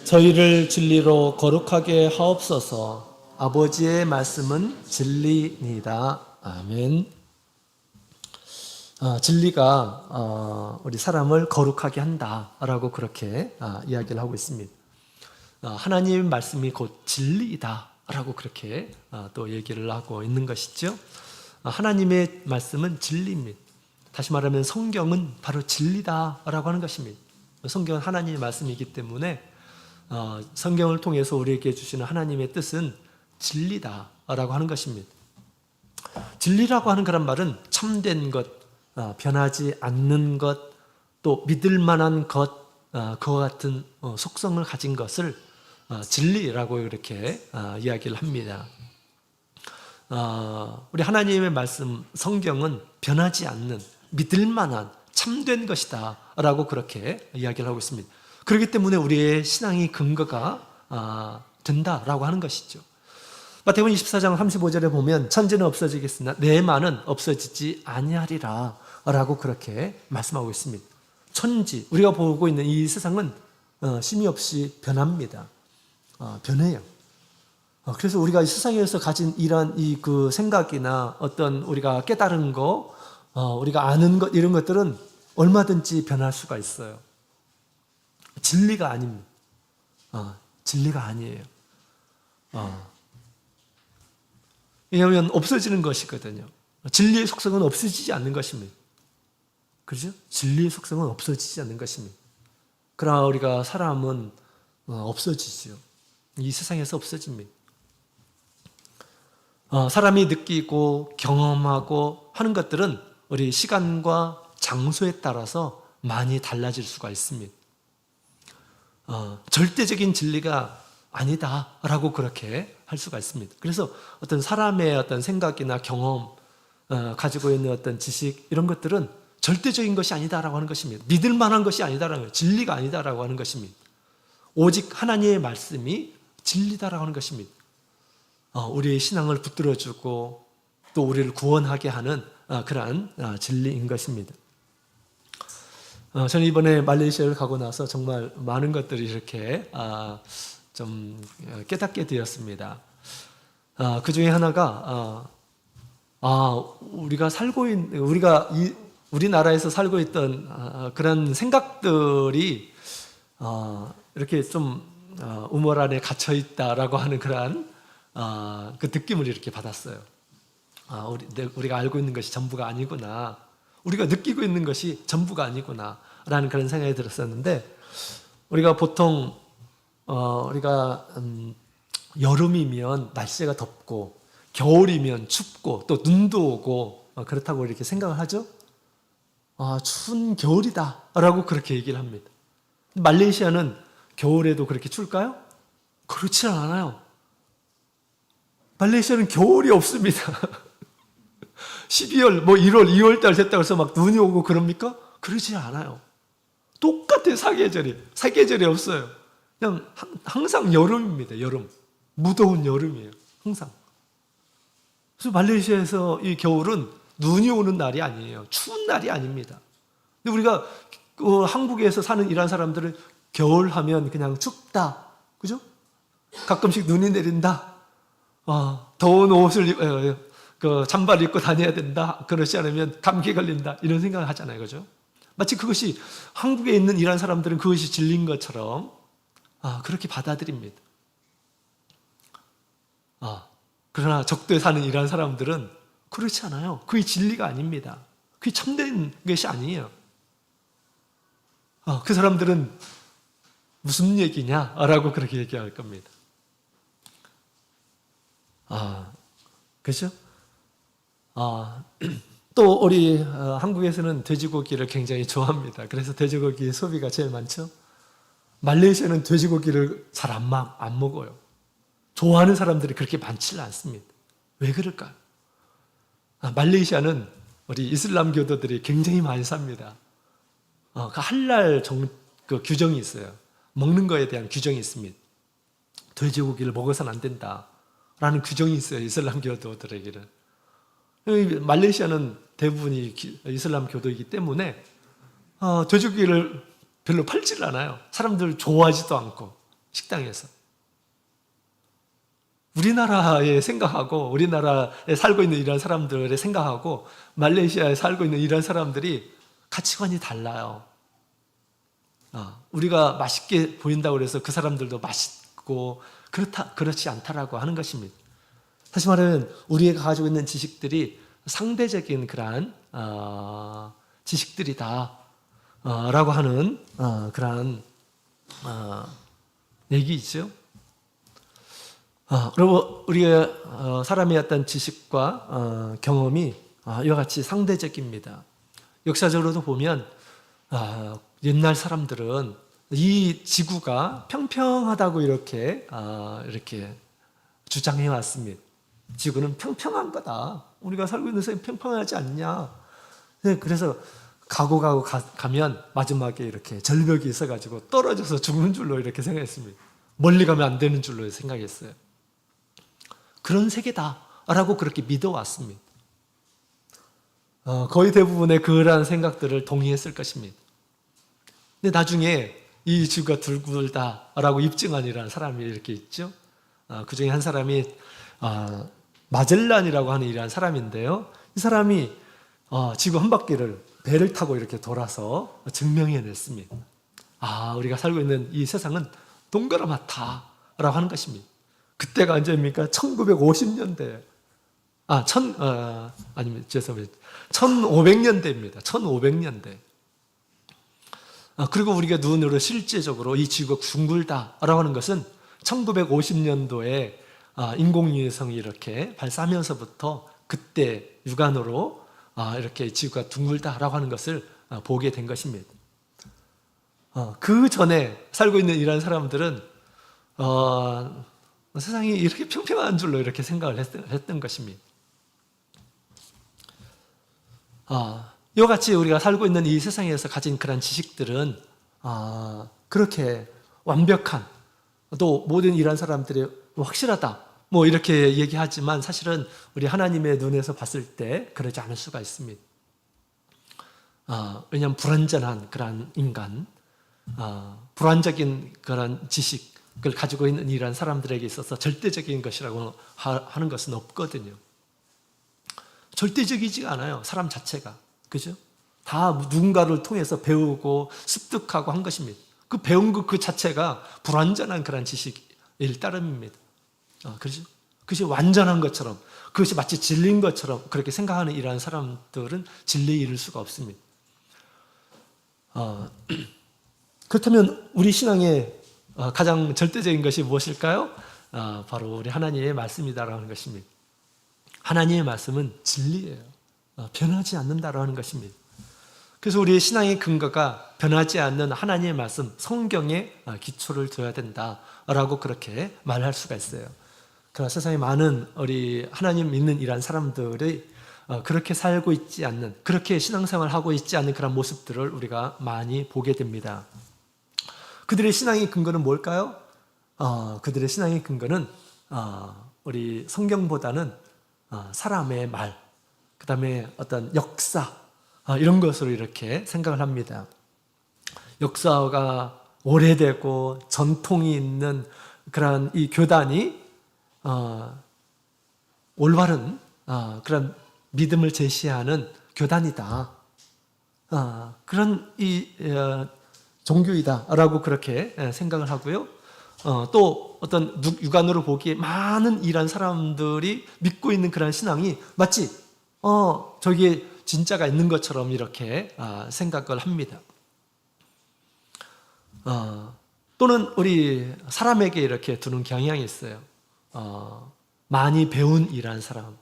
저희를 진리로 거룩하게 하옵소서. 아버지의 말씀은 진리니이다. 아멘. 진리가 우리 사람을 거룩하게 한다라고 그렇게 이야기를 하고 있습니다. 하나님의 말씀이 곧 진리이다 라고 그렇게 또 얘기를 하고 있는 것이죠. 하나님의 말씀은 진리입니다. 다시 말하면 성경은 바로 진리다라고 하는 것입니다. 성경은 하나님의 말씀이기 때문에 성경을 통해서 우리에게 주시는 하나님의 뜻은 진리다라고 하는 것입니다. 진리라고 하는 그런 말은 참된 것, 변하지 않는 것, 또 믿을 만한 것, 그와 같은 속성을 가진 것을 진리라고 이렇게 이야기를 합니다. 우리 하나님의 말씀 성경은 변하지 않는 믿을 만한 참된 것이다 라고 그렇게 이야기를 하고 있습니다. 그렇기 때문에 우리의 신앙의 근거가 된다라고 하는 것이죠. 마태복음 24장 35절에 보면 천지는 없어지겠으나 내 말은 없어지지 아니하리라 라고 그렇게 말씀하고 있습니다. 천지, 우리가 보고 있는 이 세상은 쉼이 없이 변합니다. 변해요. 그래서 우리가 이 세상에서 가진 이런 그 생각이나 어떤 우리가 깨달은 거, 우리가 아는 것, 이런 것들은 얼마든지 변할 수가 있어요. 진리가 아닙니다. 진리가 아니에요. 왜냐하면 없어지는 것이거든요. 진리의 속성은 없어지지 않는 것입니다. 그렇죠? 진리의 속성은 없어지지 않는 것입니다. 그러나 우리가 사람은 없어지죠. 이 세상에서 없어집니다. 사람이 느끼고 경험하고 하는 것들은 우리 시간과 장소에 따라서 많이 달라질 수가 있습니다. 절대적인 진리가 아니다라고 그렇게 할 수가 있습니다. 그래서 어떤 사람의 어떤 생각이나 경험, 가지고 있는 어떤 지식 이런 것들은 절대적인 것이 아니다라고 하는 것입니다. 믿을 만한 것이 아니다라는 거예요. 진리가 아니다라고 하는 것입니다. 오직 하나님의 말씀이 진리다라고 하는 것입니다. 우리의 신앙을 붙들어주고 또 우리를 구원하게 하는 그러한 진리인 것입니다. 저는 이번에 말레이시아를 가고 나서 정말 많은 것들이 이렇게 좀 깨닫게 되었습니다. 그 중에 하나가 우리가 우리나라에서 살고 있던 그런 생각들이 이렇게 좀 우물 안에 갇혀 있다라고 하는 그러한 그 느낌을 이렇게 받았어요. 우리가 알고 있는 것이 전부가 아니구나. 우리가 느끼고 있는 것이 전부가 아니구나. 라는 그런 생각이 들었었는데, 우리가 보통, 우리가, 여름이면 날씨가 덥고, 겨울이면 춥고, 또 눈도 오고, 그렇다고 이렇게 생각을 하죠? 추운 겨울이다. 라고 그렇게 얘기를 합니다. 말레이시아는 겨울에도 그렇게 추울까요? 그렇지 않아요. 말레이시아는 겨울이 없습니다. 12월, 1월, 2월 달 됐다고 해서 막 눈이 오고 그럽니까? 그러지 않아요. 똑같아요, 사계절이. 사계절이 없어요. 그냥 항상 여름입니다, 여름. 무더운 여름이에요, 항상. 그래서 말레이시아에서 이 겨울은 눈이 오는 날이 아니에요. 추운 날이 아닙니다. 근데 우리가 한국에서 사는 이런 사람들은 겨울 하면 그냥 춥다. 그죠? 가끔씩 눈이 내린다. 더운 옷을, 잠바를 입고 다녀야 된다. 그렇지 않으면 감기 걸린다. 이런 생각을 하잖아요. 그죠? 마치 그것이 한국에 있는 이란 사람들은 그것이 진리인 것처럼 그렇게 받아들입니다. 그러나 적도에 사는 이란 사람들은 그렇지 않아요. 그게 진리가 아닙니다. 그게 참된 것이 아니에요. 그 사람들은 무슨 얘기냐라고 그렇게 얘기할 겁니다. 그렇죠? 또 우리 한국에서는 돼지고기를 굉장히 좋아합니다. 그래서 돼지고기 소비가 제일 많죠. 말레이시아는 돼지고기를 잘 안 먹어요. 좋아하는 사람들이 그렇게 많지는 않습니다. 왜 그럴까요? 말레이시아는 우리 이슬람 교도들이 굉장히 많이 삽니다. 그 할랄 그 규정이 있어요. 먹는 거에 대한 규정이 있습니다. 돼지고기를 먹어서는 안 된다라는 규정이 있어요. 이슬람 교도들에게는. 말레이시아는 대부분이 이슬람 교도이기 때문에 돼지고기를 별로 팔지를 않아요. 사람들 좋아하지도 않고 식당에서. 우리나라에 생각하고 우리나라에 살고 있는 이런 사람들의 생각하고 말레이시아에 살고 있는 이런 사람들이 가치관이 달라요. 우리가 맛있게 보인다고 해서 그 사람들도 맛있고 그렇지 않다라고 하는 것입니다. 다시 말하면 우리가 가지고 있는 지식들이 상대적인 그러한 지식들이다 라고 하는 그러한 얘기이죠. 그리고 우리가 사람의 어떤 지식과 경험이 이와 같이 상대적입니다. 역사적으로도 보면 옛날 사람들은 이 지구가 평평하다고 이렇게 주장해 왔습니다. 지구는 평평한 거다. 우리가 살고 있는 세상이 평평하지 않냐. 그래서 가면 마지막에 이렇게 절벽이 있어가지고 떨어져서 죽는 줄로 이렇게 생각했습니다. 멀리 가면 안 되는 줄로 생각했어요. 그런 세계다라고 그렇게 믿어왔습니다. 거의 대부분의 그러한 생각들을 동의했을 것입니다. 근데 나중에 이 지구가 둥글다라고 입증한이라는 사람이 이렇게 있죠. 그 중에 한 사람이 마젤란이라고 하는 이러한 사람인데요. 이 사람이 지구 한 바퀴를 배를 타고 이렇게 돌아서 증명해냈습니다. 우리가 살고 있는 이 세상은 동그랗다. 라고 하는 것입니다. 그때가 언제입니까? 1950년대. 죄송합니다. 1500년대입니다. 1500년대. 그리고 우리가 눈으로 실제적으로 이 지구가 둥글다라고 하는 것은 1950년도에 인공위성이 이렇게 발사하면서부터 그때 육안으로 이렇게 지구가 둥글다라고 하는 것을 보게 된 것입니다. 그 전에 살고 있는 이런 사람들은 세상이 이렇게 평평한 줄로 이렇게 생각을 했던 것입니다. 이와 같이 우리가 살고 있는 이 세상에서 가진 그런 지식들은 그렇게 완벽한, 또 모든 이런 사람들이 확실하다 뭐 이렇게 얘기하지만 사실은 우리 하나님의 눈에서 봤을 때 그러지 않을 수가 있습니다. 왜냐하면 불완전한 그런 인간, 불완적인 그런 지식을 가지고 있는 이런 사람들에게 있어서 절대적인 것이라고 하는 것은 없거든요. 절대적이지가 않아요. 사람 자체가. 그죠? 다 누군가를 통해서 배우고 습득하고 한 것입니다. 그 배운 것 그 자체가 불완전한 그런 지식일 따름입니다. 그렇죠? 그것이 완전한 것처럼, 그것이 마치 진리인 것처럼 그렇게 생각하는 이러한 사람들은 진리에 이를 수가 없습니다. 그렇다면 우리 신앙의 가장 절대적인 것이 무엇일까요? 바로 우리 하나님의 말씀이다라는 것입니다. 하나님의 말씀은 진리예요. 변하지 않는다라는 것입니다. 그래서 우리의 신앙의 근거가 변하지 않는 하나님의 말씀, 성경에 기초를 둬야 된다라고 그렇게 말할 수가 있어요. 그러나 세상에 많은 우리 하나님 믿는 이러한 사람들이 그렇게 살고 있지 않는, 그렇게 신앙생활을 하고 있지 않는 그런 모습들을 우리가 많이 보게 됩니다. 그들의 신앙의 근거는 뭘까요? 그들의 신앙의 근거는 우리 성경보다는 사람의 말, 그 다음에 어떤 역사, 이런 것으로 이렇게 생각을 합니다. 역사가 오래되고 전통이 있는 그런 이 교단이 올바른 그런 믿음을 제시하는 교단이다. 그런 이 종교이다라고 그렇게 생각을 하고요. 또 어떤 육안으로 보기에 많은 이런 사람들이 믿고 있는 그런 신앙이 마치 저기에 진짜가 있는 것처럼 이렇게 생각을 합니다. 또는 우리 사람에게 이렇게 두는 경향이 있어요. 많이 배운 이런 사람,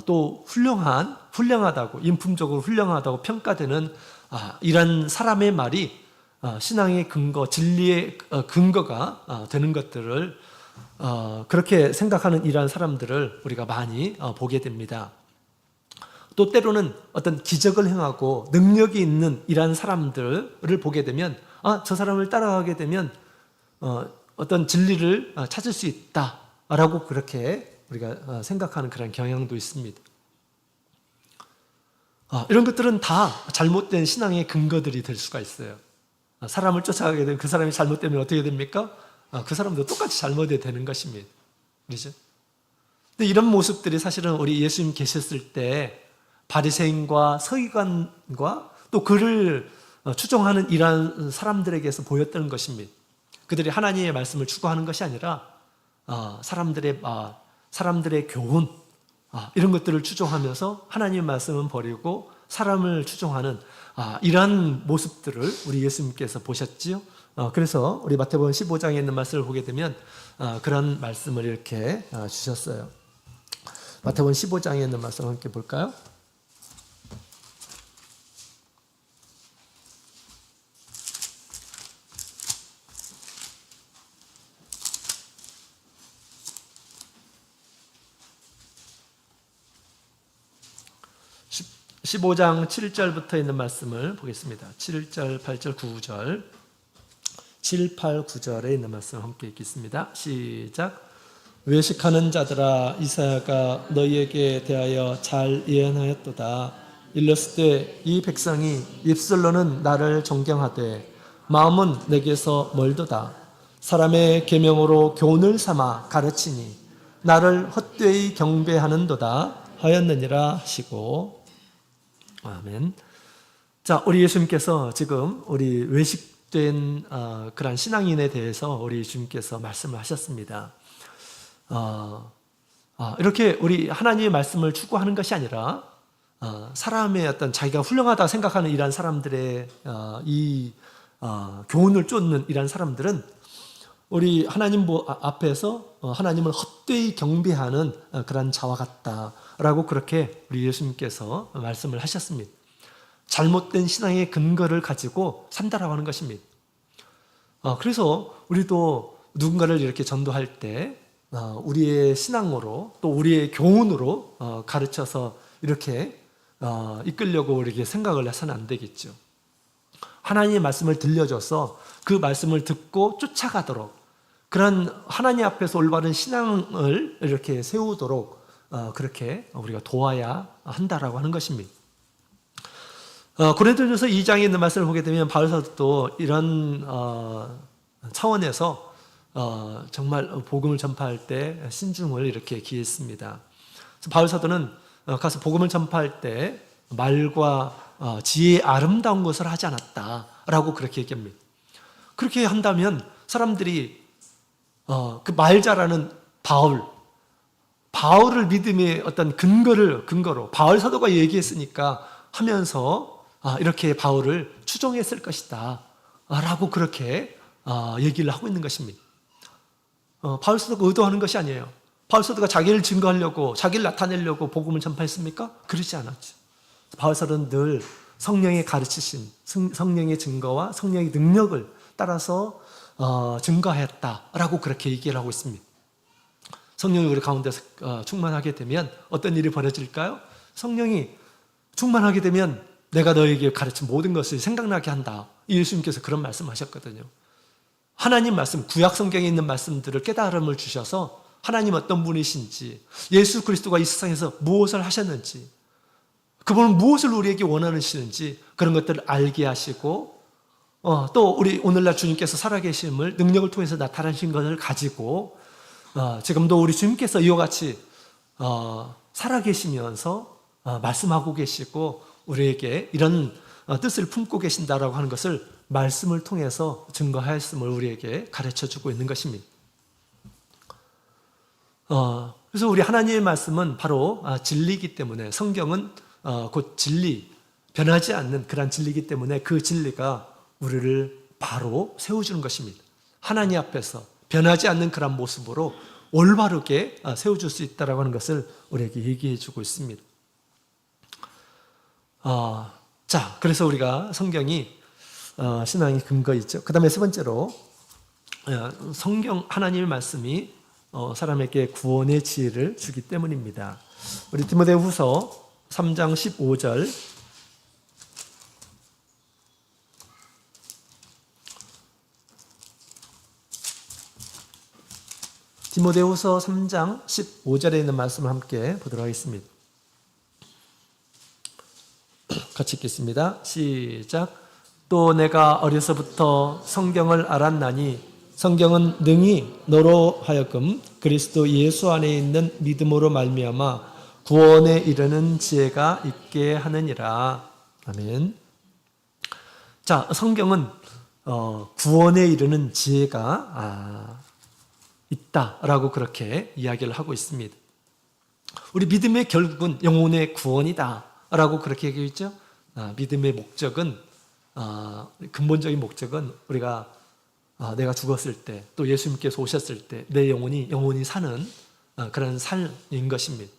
또 훌륭하다고, 인품적으로 훌륭하다고 평가되는 이런 사람의 말이 신앙의 근거, 진리의 근거가 되는 것들을 그렇게 생각하는 이러한 사람들을 우리가 많이 보게 됩니다. 또 때로는 어떤 기적을 행하고 능력이 있는 이러한 사람들을 보게 되면 저 사람을 따라가게 되면 어떤 진리를 찾을 수 있다라고 그렇게 우리가 생각하는 그런 경향도 있습니다. 이런 것들은 다 잘못된 신앙의 근거들이 될 수가 있어요. 사람을 쫓아가게 되면 그 사람이 잘못되면 어떻게 됩니까? 그 사람도 똑같이 잘못이 되는 것입니다. 그렇죠? 근데 이런 모습들이 사실은 우리 예수님 계셨을 때 바리새인과 서기관과 또 그를 추종하는 이러한 사람들에게서 보였던 것입니다. 그들이 하나님의 말씀을 추구하는 것이 아니라 사람들의 교훈, 이런 것들을 추종하면서 하나님의 말씀은 버리고 사람을 추종하는 이러한 모습들을 우리 예수님께서 보셨지요. 그래서 우리 마태복음 15장에 있는 말씀을 보게 되면 그런 말씀을 이렇게 주셨어요. 마태복음 15장에 있는 말씀 함께 볼까요? 15장 7절부터 있는 말씀을 보겠습니다. 7절, 8절, 9절 7, 8, 9절에 있는 말씀 함께 읽겠습니다. 시작. 외식하는 자들아, 이사야가 너희에게 대하여 잘 예언하였도다. 일렀을 때 이 백성이 입술로는 나를 존경하되 마음은 내게서 멀도다. 사람의 계명으로 교훈을 삼아 가르치니 나를 헛되이 경배하는도다 하였느니라 하시고. 아멘. 자, 우리 예수님께서 지금 우리 외식 헛된 그런 신앙인에 대해서 우리 주님께서 말씀을 하셨습니다. 이렇게 우리 하나님의 말씀을 추구하는 것이 아니라 사람의 어떤 자기가 훌륭하다 생각하는 이러한 사람들의 교훈을 쫓는 이러한 사람들은 우리 하나님 앞에서 하나님을 헛되이 경배하는 그런 자와 같다라고 그렇게 우리 예수님께서 말씀을 하셨습니다. 잘못된 신앙의 근거를 가지고 산다라고 하는 것입니다. 그래서 우리도 누군가를 이렇게 전도할 때 우리의 신앙으로 또 우리의 교훈으로 가르쳐서 이렇게 이끌려고 이렇게 생각을 해서는 안 되겠죠. 하나님의 말씀을 들려줘서 그 말씀을 듣고 쫓아가도록 그런 하나님 앞에서 올바른 신앙을 이렇게 세우도록 그렇게 우리가 도와야 한다라고 하는 것입니다. 고린도전서 2장에 있는 말씀을 보게 되면 바울 사도도 이런 차원에서 정말 복음을 전파할 때 신중을 이렇게 기했습니다. 바울 사도는 가서 복음을 전파할 때 말과 지혜의 아름다운 것을 하지 않았다라고 그렇게 얘기합니다. 그렇게 한다면 사람들이 그 말 잘하는 바울을 믿음의 어떤 근거로 바울 사도가 얘기했으니까 하면서 이렇게 바울을 추종했을 것이다 라고 그렇게 얘기를 하고 있는 것입니다. 바울 사도가 의도하는 것이 아니에요. 바울 사도가 자기를 증거하려고 자기를 나타내려고 복음을 전파했습니까? 그러지 않았죠. 바울 사도는 늘 성령의 가르치심, 성령의 증거와 성령의 능력을 따라서 증거했다라고 그렇게 얘기를 하고 있습니다. 성령이 우리 가운데서 충만하게 되면 어떤 일이 벌어질까요? 성령이 충만하게 되면 내가 너에게 가르친 모든 것을 생각나게 한다. 예수님께서 그런 말씀하셨거든요. 하나님 말씀, 구약 성경에 있는 말씀들을 깨달음을 주셔서 하나님 어떤 분이신지, 예수 그리스도가 이 세상에서 무엇을 하셨는지, 그분은 무엇을 우리에게 원하시는지 그런 것들을 알게 하시고 또 우리 오늘날 주님께서 살아계심을 능력을 통해서 나타나신 것을 가지고 지금도 우리 주님께서 이와 같이 살아계시면서 말씀하고 계시고 우리에게 이런 뜻을 품고 계신다라고 하는 것을 말씀을 통해서 증거하였음을 우리에게 가르쳐주고 있는 것입니다. 그래서 우리 하나님의 말씀은 바로 진리이기 때문에 성경은 곧 진리, 변하지 않는 그런 진리이기 때문에 그 진리가 우리를 바로 세워주는 것입니다. 하나님 앞에서 변하지 않는 그런 모습으로 올바르게 세워줄 수 있다고 하는 것을 우리에게 얘기해 주고 있습니다. 자, 그래서 우리가 성경이 신앙의 근거이죠. 그 다음에 세 번째로 성경 하나님의 말씀이 사람에게 구원의 지혜를 주기 때문입니다. 우리 디모데후서 3장 15절 디모데후서 3장 15절에 있는 말씀을 함께 보도록 하겠습니다. 같이 읽겠습니다. 시작. 또 내가 어려서부터 성경을 알았나니 성경은 능히 너로 하여금 그리스도 예수 안에 있는 믿음으로 말미암아 구원에 이르는 지혜가 있게 하느니라. 아멘. 자, 성경은 구원에 이르는 지혜가 있다라고 그렇게 이야기를 하고 있습니다. 우리 믿음의 결국은 영혼의 구원이다라고 그렇게 얘기했죠. 믿음의 목적은 근본적인 목적은 우리가 내가 죽었을 때 또 예수님께서 오셨을 때 내 영혼이 사는 그런 삶인 것입니다.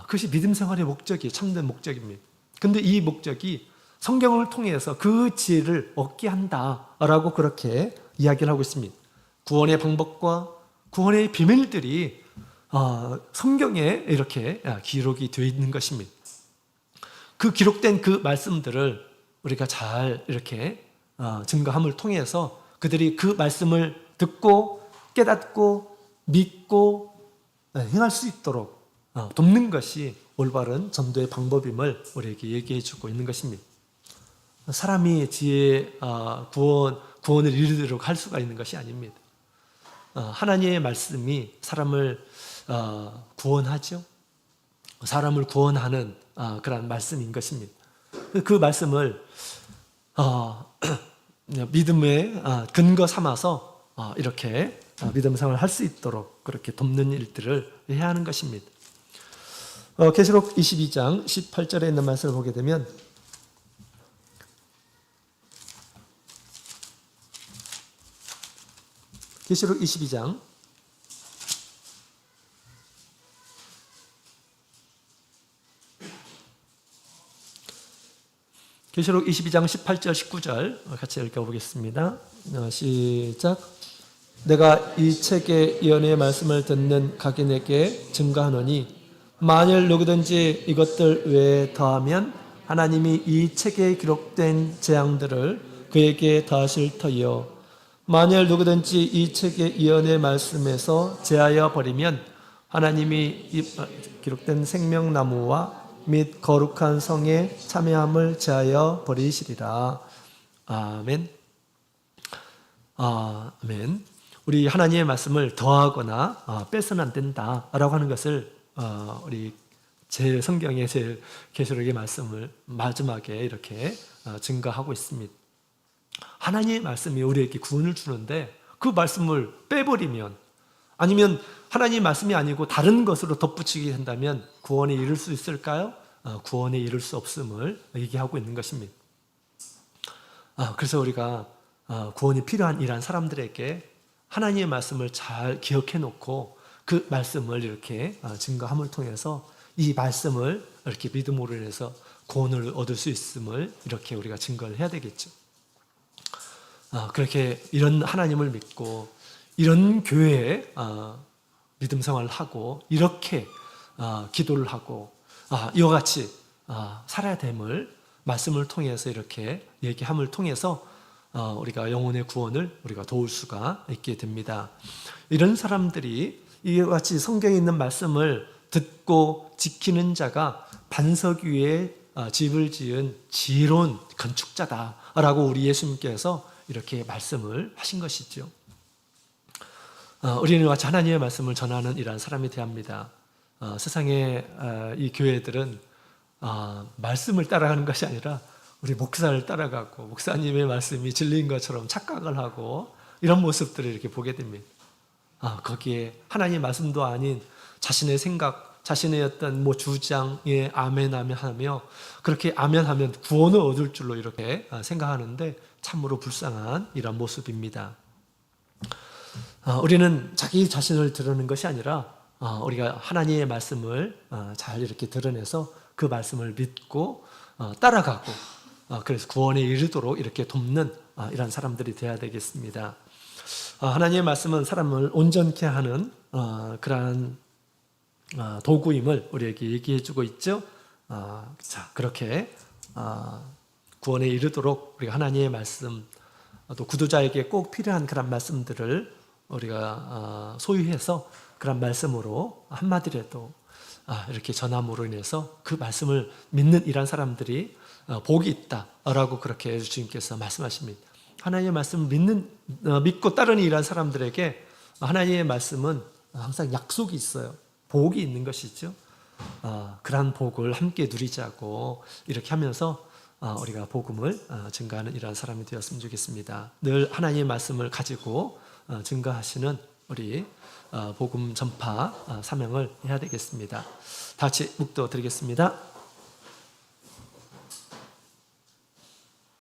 그것이 믿음 생활의 목적이 참된 목적입니다. 근데 이 목적이 성경을 통해서 그 지혜를 얻게 한다라고 그렇게 이야기를 하고 있습니다. 구원의 방법과 구원의 비밀들이 성경에 이렇게 기록이 되어 있는 것입니다. 그 기록된 그 말씀들을 우리가 잘 이렇게 증거함을 통해서 그들이 그 말씀을 듣고 깨닫고 믿고 행할 수 있도록 돕는 것이 올바른 전도의 방법임을 우리에게 얘기해 주고 있는 것입니다. 사람이 지혜 구원을 이루도록 할 수가 있는 것이 아닙니다. 하나님의 말씀이 사람을 구원하죠. 사람을 구원하는 그런 말씀인 것입니다. 그 말씀을 믿음의 근거 삼아서 이렇게 믿음 생활을 할 수 있도록 그렇게 돕는 일들을 해야 하는 것입니다. 계시록 22장 18절에 있는 말씀을 보게 되면 계시록 22장 18절 19절 같이 읽어보겠습니다. 시작. 내가 이 책의 예언의 말씀을 듣는 각인에게 증거하노니 만일 누구든지 이것들 외에 더하면 하나님이 이 책에 기록된 재앙들을 그에게 더하실 터이요 만일 누구든지 이 책의 예언의 말씀에서 제하여 버리면 하나님이 이 기록된 생명나무와 및 거룩한 성에 참여함을 제하여 버리시리라. 아멘. 아멘. 우리 하나님의 말씀을 더하거나 빼서는 안 된다라고 하는 것을 우리 제 성경의 제 계시록의 말씀을 마지막에 이렇게 증거하고 있습니다. 하나님의 말씀이 우리에게 구원을 주는데 그 말씀을 빼버리면 아니면 하나님의 말씀이 아니고 다른 것으로 덧붙이게 된다면 구원에 이를 수 있을까요? 구원에 이를 수 없음을 얘기하고 있는 것입니다. 그래서 우리가 구원이 필요한 이러한 사람들에게 하나님의 말씀을 잘 기억해 놓고 그 말씀을 이렇게 증거함을 통해서 이 말씀을 이렇게 믿음으로 인해서 구원을 얻을 수 있음을 이렇게 우리가 증거를 해야 되겠죠. 그렇게 이런 하나님을 믿고 이런 교회에 믿음 생활을 하고 이렇게 기도를 하고 이와 같이 살아야 됨을 말씀을 통해서 이렇게 얘기함을 통해서 우리가 영혼의 구원을 우리가 도울 수가 있게 됩니다. 이런 사람들이 이와 같이 성경에 있는 말씀을 듣고 지키는 자가 반석 위에 집을 지은 지혜로운 건축자다라고 우리 예수님께서 이렇게 말씀을 하신 것이죠. 우리는 같이 하나님의 말씀을 전하는 이러한 사람이 되어야 합니다. 세상의 이 교회들은 말씀을 따라가는 것이 아니라 우리 목사를 따라가고 목사님의 말씀이 진리인 것처럼 착각을 하고 이런 모습들을 이렇게 보게 됩니다. 거기에 하나님의 말씀도 아닌 자신의 생각, 자신의 어떤 주장에 아멘 하며 그렇게 아멘하면 구원을 얻을 줄로 이렇게 생각하는데 참으로 불쌍한 이런 모습입니다. 우리는 자기 자신을 드러내는 것이 아니라 우리가 하나님의 말씀을 잘 이렇게 드러내서 그 말씀을 믿고 따라가고 그래서 구원에 이르도록 이렇게 돕는 이런 사람들이 되어야 되겠습니다. 하나님의 말씀은 사람을 온전케 하는 그러한 도구임을 우리에게 얘기해 주고 있죠. 자, 그렇게 구원에 이르도록 우리가 하나님의 말씀 또 구도자에게 꼭 필요한 그런 말씀들을 우리가 소유해서 그런 말씀으로 한마디라도 이렇게 전함으로 인해서 그 말씀을 믿는 이런 사람들이 복이 있다라고 그렇게 주님께서 말씀하십니다. 하나님의 말씀을 믿고 따르는 이런 사람들에게 하나님의 말씀은 항상 약속이 있어요. 복이 있는 것이죠. 그러한 복을 함께 누리자고 이렇게 하면서 우리가 복음을 증거하는 이러한 사람이 되었으면 좋겠습니다. 늘 하나님의 말씀을 가지고 증거하시는 우리 복음 전파 사명을 해야 되겠습니다. 다 같이 묵도 드리겠습니다.